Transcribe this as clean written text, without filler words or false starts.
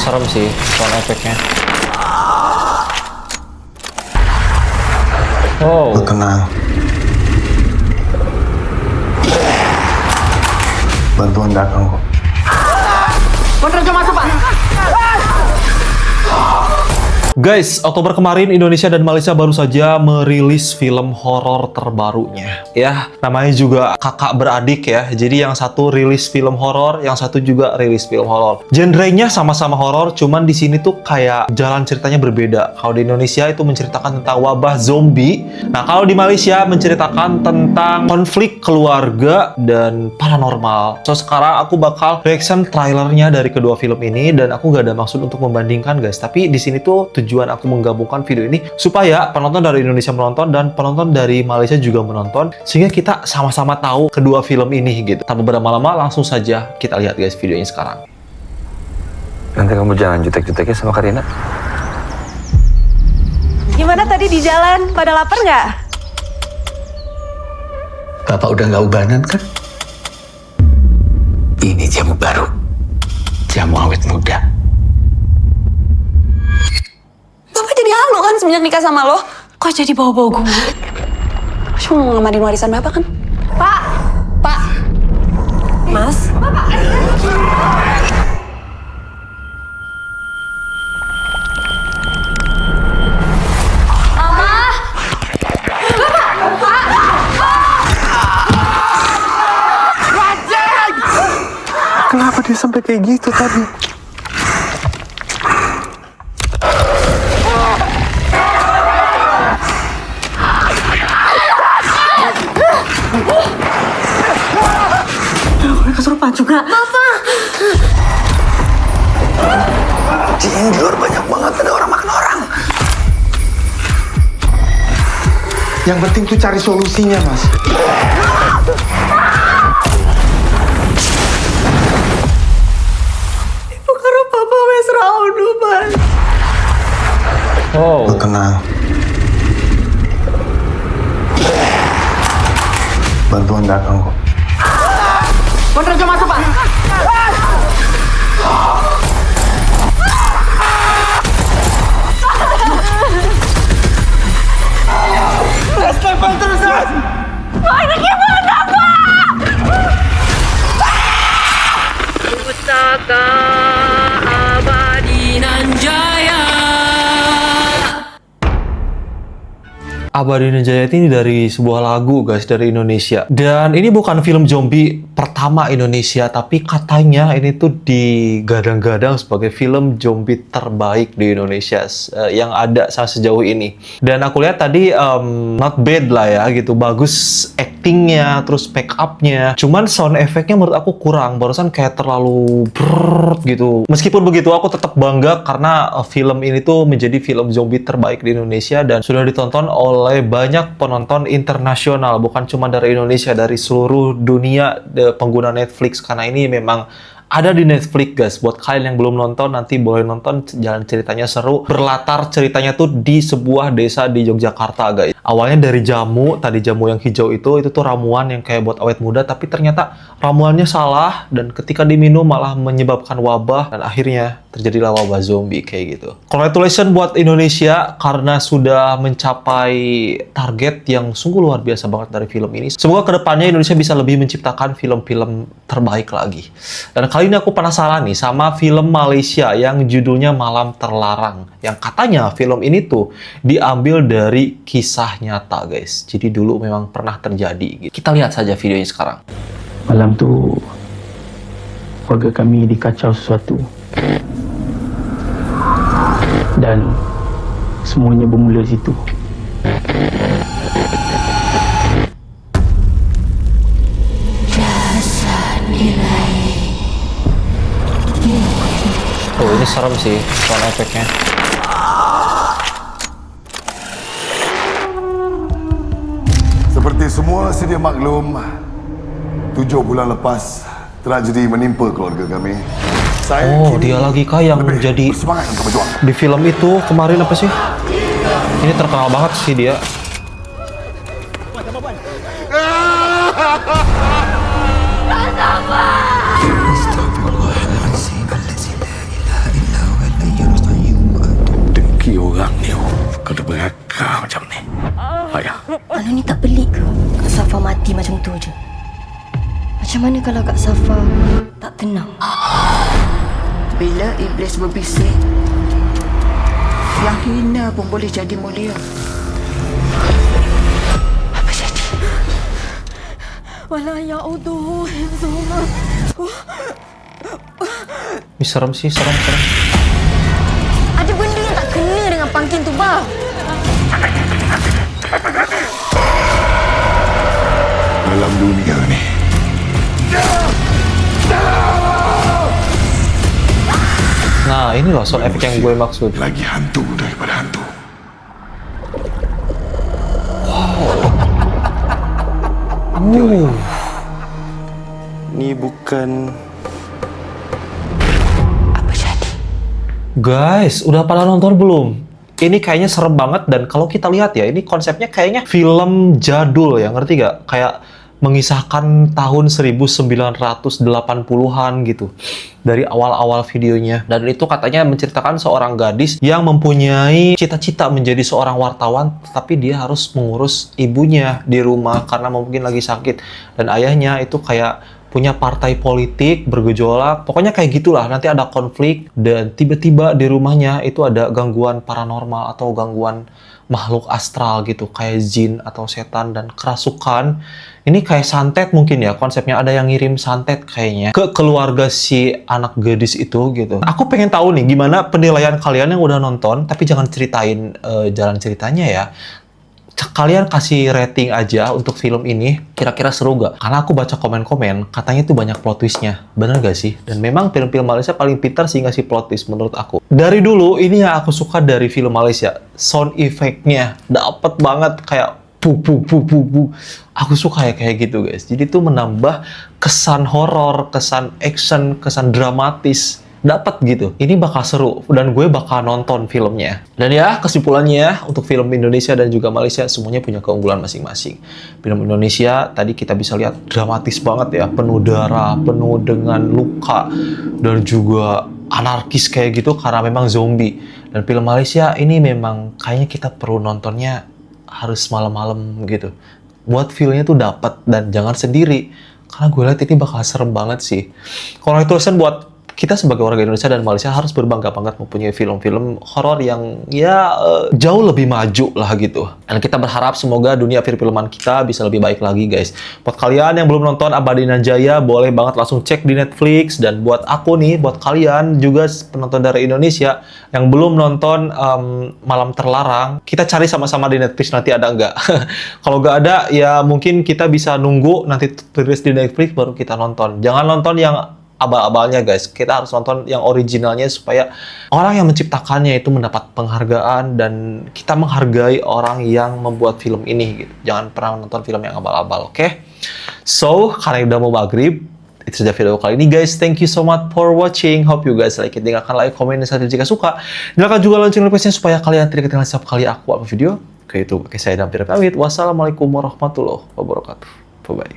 serem sih sound efeknya. Oh. Lu tenang. Bantuan datang kok. Guys, Oktober kemarin Indonesia dan Malaysia baru saja merilis film horor terbarunya. Ya, namanya juga kakak beradik ya. Jadi yang satu rilis film horor, yang satu juga rilis film horor. Genrenya sama-sama horor, cuman di sini tuh kayak jalan ceritanya berbeda. Kalau di Indonesia itu menceritakan tentang wabah zombie. Nah, kalau di Malaysia menceritakan tentang konflik keluarga dan paranormal. So, sekarang aku bakal reaction trailernya dari kedua film ini dan aku gak ada maksud untuk membandingkan guys. Tapi di sini tuh tujuan aku menggabungkan video ini supaya penonton dari Indonesia menonton dan penonton dari Malaysia juga menonton sehingga kita sama-sama tahu kedua film ini gitu. Tanpa berlama-lama langsung saja kita lihat guys videonya sekarang. Nanti kamu jangan jutek-juteknya sama Karina. Gimana tadi di jalan? Pada lapar nggak? Bapak udah nggak ubanan kan? Ini jamu baru. Jamu awet muda. Bapak jadi halu kan semenjak nikah sama lo? Kok jadi bawa-bawa gue? Cuma mau ngamarin warisan bapak kan? Pak! Pak! Mas? Bapak! Kenapa dia sampai kayak gitu tadi? Gue kesurupan juga. Bapak! Di luar banyak banget ada orang makan orang. Yang penting tuh cari solusinya, Mas. Karena papa wes raudu, Mas. Oh. Lu tenang. Bantuan datang kok. Penerja masuk, Pak. Stefan terus, Mas! Ini gimana, Pak? Pusaka Abadi Nanjaya. Abadi Nanjaya ini dari sebuah lagu guys dari Indonesia. Dan ini bukan film zombie pertama Indonesia, tapi katanya ini tuh digadang-gadang sebagai film zombie terbaik di Indonesia yang ada sejauh ini. Dan aku lihat tadi not bad lah ya gitu, bagus actingnya, terus make up-nya. Cuman sound efeknya menurut aku kurang, barusan kayak terlalu brrrr gitu. Meskipun begitu aku tetap bangga karena film ini tuh menjadi film zombie terbaik di Indonesia dan sudah ditonton oleh banyak penonton internasional, bukan cuma dari Indonesia, dari seluruh dunia pengguna Netflix, karena ini memang ada di Netflix guys. Buat kalian yang belum nonton, nanti boleh nonton, jalan ceritanya seru. Berlatar ceritanya tuh di sebuah desa di Yogyakarta guys. Awalnya dari jamu, tadi jamu yang hijau itu tuh ramuan yang kayak buat awet muda, tapi ternyata ramuannya salah dan ketika diminum malah menyebabkan wabah dan akhirnya terjadilah wabah zombie kayak gitu. Congratulations buat Indonesia karena sudah mencapai target yang sungguh luar biasa banget dari film ini. Semoga kedepannya Indonesia bisa lebih menciptakan film-film terbaik lagi. Dan kali ini aku penasaran nih sama film Malaysia yang judulnya Malam Terlarang. Yang katanya film ini tuh diambil dari kisah nyata guys. Jadi dulu memang pernah terjadi gitu. Kita lihat saja videonya sekarang. Malam tu keluarga kami dikacau sesuatu dan semuanya bermula di situ. Oh ini serem sih sound efeknya. Seperti semua sedia maklum, 7 bulan lepas tragedi menimpa keluarga kami. Oh, dia lagi kah yang jadi bersemangat untuk berjuang. di film itu kemarin apa sih? Ini terkenal banget sih dia. mati macam tu je. Macam mana kalau Kak Safa tak tenang? Bila iblis berbisik, yang hina pun boleh jadi mulia. Apa jadi? Wala ya Allah, Zuma. Ih, serem sih, serem. Ada benda yang tak kena dengan pangkin tu, bah. Dalam dunia ni, Nah, ini loh sound effect yang gue maksud. lagi hantu daripada hantu. Ini bukan... Guys, udah pada nonton belum? Ini kayaknya serem banget, dan kalau kita lihat ya, ini konsepnya kayaknya film jadul ya, ngerti gak? Kayak mengisahkan tahun 1980-an gitu. Dari awal-awal videonya. Dan itu katanya menceritakan seorang gadis yang mempunyai cita-cita menjadi seorang wartawan, tapi dia harus mengurus ibunya di rumah karena mungkin lagi sakit. Dan ayahnya itu kayak punya partai politik, bergejolak, pokoknya kayak gitulah. Nanti ada konflik, dan tiba-tiba di rumahnya itu ada gangguan paranormal atau gangguan makhluk astral gitu, kayak jin atau setan dan kerasukan. Ini kayak santet mungkin ya, konsepnya ada yang ngirim santet kayaknya ke keluarga si anak gadis itu gitu. Aku pengen tahu nih gimana penilaian kalian yang udah nonton, tapi jangan ceritain jalan ceritanya ya. Kalian kasih rating aja untuk film ini, kira-kira seru gak? Karena aku baca komen-komen, katanya tuh banyak plot twistnya. Bener gak sih? Dan memang film-film Malaysia paling pintar sih ngasih plot twist menurut aku. Dari dulu, ini yang aku suka dari film Malaysia. Sound effect-nya dapet banget, kayak pu. Aku suka ya kayak gitu guys. Jadi tuh menambah kesan horor, kesan action, kesan dramatis. Dapat gitu. Ini bakal seru dan gue bakal nonton filmnya. Dan ya kesimpulannya untuk film Indonesia dan juga Malaysia semuanya punya keunggulan masing-masing. Film Indonesia tadi kita bisa lihat dramatis banget ya, penuh darah, penuh dengan luka dan juga anarkis kayak gitu karena memang zombie. Dan film Malaysia ini memang kayaknya kita perlu nontonnya harus malam-malam gitu. Buat feel-nya tuh dapat dan jangan sendiri. Karena gue lihat ini bakal serem banget sih. Congratulations buat kita sebagai warga Indonesia dan Malaysia harus berbangga-bangga mempunyai film-film horor yang ya jauh lebih maju lah gitu. Dan kita berharap semoga dunia perfilman kita bisa lebih baik lagi guys. Buat kalian yang belum nonton Abadina Jaya, boleh banget langsung cek di Netflix. Dan buat aku nih, buat kalian juga penonton dari Indonesia yang belum nonton Malam Terlarang, kita cari sama-sama di Netflix nanti ada nggak. Kalau nggak ada ya mungkin kita bisa nunggu nanti rilis di Netflix baru kita nonton. Jangan nonton yang abal-abalnya guys, kita harus nonton yang originalnya supaya orang yang menciptakannya itu mendapat penghargaan dan kita menghargai orang yang membuat film ini gitu. Jangan pernah nonton film yang abal-abal, oke? So, karena udah mau maghrib, itu saja video kali ini guys. Thank you so much for watching. Hope you guys like it. Tinggalkan like, komen, dan subscribe jika suka. Nyalakan juga lonceng notifikasinya supaya kalian tidak ketinggalan setiap kali aku upload video. Oke, itu pakai saya dan pamit. Wassalamualaikum warahmatullahi wabarakatuh. Bye-bye.